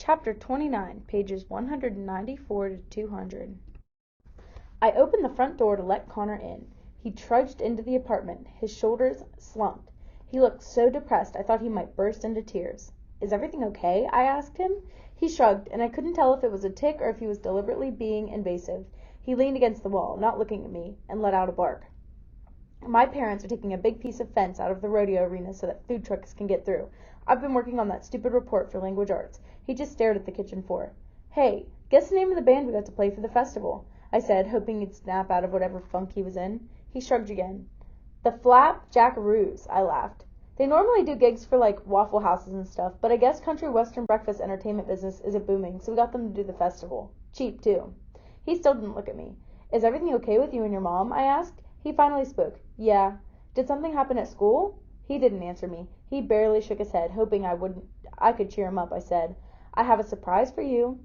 Chapter 29, pages 194 to 200. I opened the front door to let Connor in. He trudged into the apartment, his shoulders slumped. He looked so depressed I thought he might burst into tears. "Is everything okay?" I asked him. He shrugged, and I couldn't tell if it was a tic or if he was deliberately being invasive. He leaned against the wall, not looking at me, and let out a bark. "My parents are taking a big piece of fence out of the rodeo arena so that food trucks can get through. I've been working on that stupid report for language arts." He just stared at the kitchen floor. "Hey, guess the name of the band we got to play for the festival?" I said, hoping he'd snap out of whatever funk he was in. He shrugged again. "The Flap Jackaroos," I laughed. "They normally do gigs for like Waffle Houses and stuff, but I guess country western breakfast entertainment business isn't booming, so we got them to do the festival. Cheap, too." He still didn't look at me. "Is everything okay with you and your mom?" I asked. He finally spoke. "Yeah." "Did something happen at school?" He didn't answer me. He barely shook his head, hoping I could cheer him up. I said, "I have a surprise for you."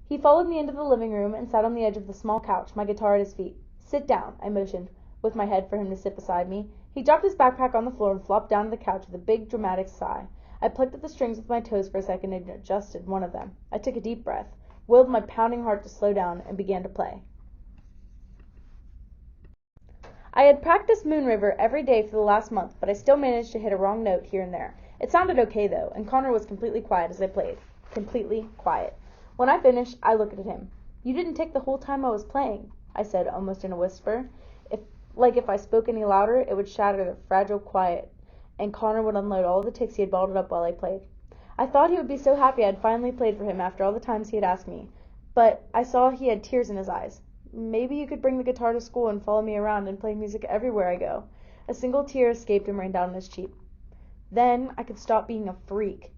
He followed me into the living room and sat on the edge of the small couch, my guitar at his feet. "Sit down," I motioned, with my head for him to sit beside me. He dropped his backpack on the floor and flopped down to the couch with a big, dramatic sigh. I plucked at the strings with my toes for a second and adjusted one of them. I took a deep breath, willed my pounding heart to slow down, and began to play. I had practiced Moon River every day for the last month, but I still managed to hit a wrong note here and there. It sounded okay, though, and Connor was completely quiet as I played. Completely quiet. When I finished, I looked at him. "You didn't take the whole time I was playing," I said, almost in a whisper. If I spoke any louder, it would shatter the fragile quiet, and Connor would unload all the tics he had bottled up while I played. I thought he would be so happy I'd finally played for him after all the times he had asked me, but I saw he had tears in his eyes. "Maybe you could bring the guitar to school and follow me around and play music everywhere I go." A single tear escaped and ran down his cheek. Then I could stop being a freak.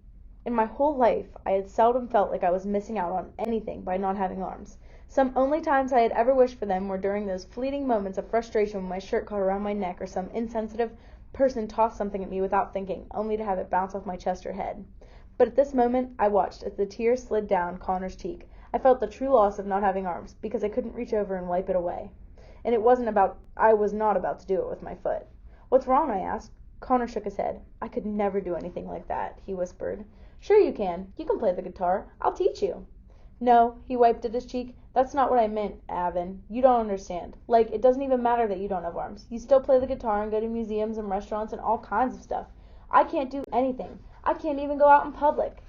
In my whole life, I had seldom felt like I was missing out on anything by not having arms. Some only times I had ever wished for them were during those fleeting moments of frustration when my shirt caught around my neck or some insensitive person tossed something at me without thinking, only to have it bounce off my chest or head. But at this moment, I watched as the tear slid down Connor's cheek. I felt the true loss of not having arms, because I couldn't reach over and wipe it away. And I was not about to do it with my foot. "What's wrong?" I asked. Connor shook his head. "I could never do anything like that," he whispered. "Sure you can. You can play the guitar. I'll teach you." "No," he wiped at his cheek. "That's not what I meant, Avin. You don't understand. Like, it doesn't even matter that you don't have arms. You still play the guitar and go to museums and restaurants and all kinds of stuff. I can't do anything. I can't even go out in public."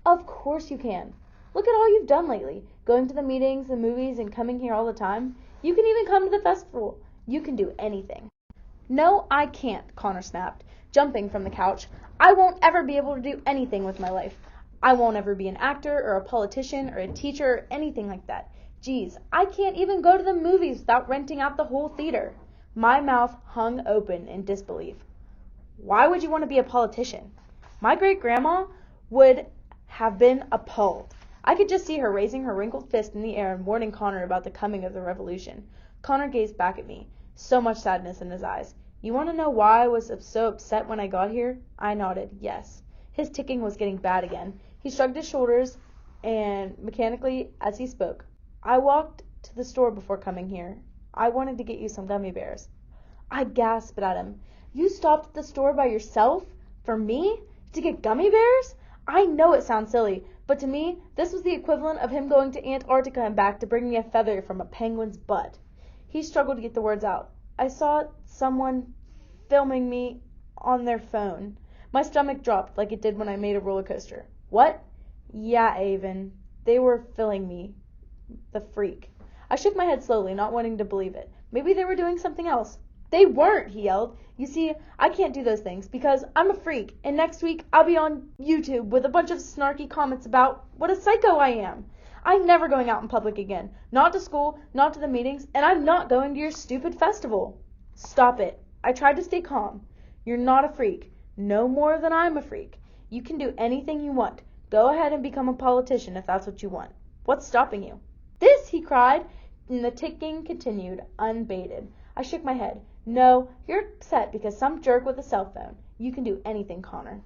"Of course you can. Look at all you've done lately. Going to the meetings, the movies, and coming here all the time. You can even come to the festival. You can do anything." "No, I can't," Connor snapped, jumping from the couch. "I won't ever be able to do anything with my life. I won't ever be an actor or a politician or a teacher or anything like that. Geez, I can't even go to the movies without renting out the whole theater." My mouth hung open in disbelief. "Why would you want to be a politician?" My great-grandma would have been appalled. I could just see her raising her wrinkled fist in the air and warning Connor about the coming of the revolution. Connor gazed back at me, so much sadness in his eyes. "You want to know why I was so upset when I got here?" I nodded, yes. His ticking was getting bad again. He shrugged his shoulders, and mechanically, as he spoke, "I walked to the store before coming here. I wanted to get you some gummy bears." I gasped at him. "You stopped at the store by yourself? For me? To get gummy bears?" I know it sounds silly, but to me, this was the equivalent of him going to Antarctica and back to bring me a feather from a penguin's butt. He struggled to get the words out. "I saw someone filming me on their phone." My stomach dropped like it did when I made a roller coaster. "What?" "Yeah, Avon. They were filming me. The freak." I shook my head slowly, not wanting to believe it. Maybe they were doing something else. "They weren't," he yelled. "You see, I can't do those things because I'm a freak, and next week I'll be on YouTube with a bunch of snarky comments about what a psycho I am. I'm never going out in public again. Not to school, not to the meetings, and I'm not going to your stupid festival." "Stop it." I tried to stay calm. "You're not a freak. No more than I'm a freak. You can do anything you want. Go ahead and become a politician if that's what you want. What's stopping you?" "This," he cried, and the ticking continued, unabated. I shook my head. "No, you're upset because some jerk with a cell phone. You can do anything, Connor."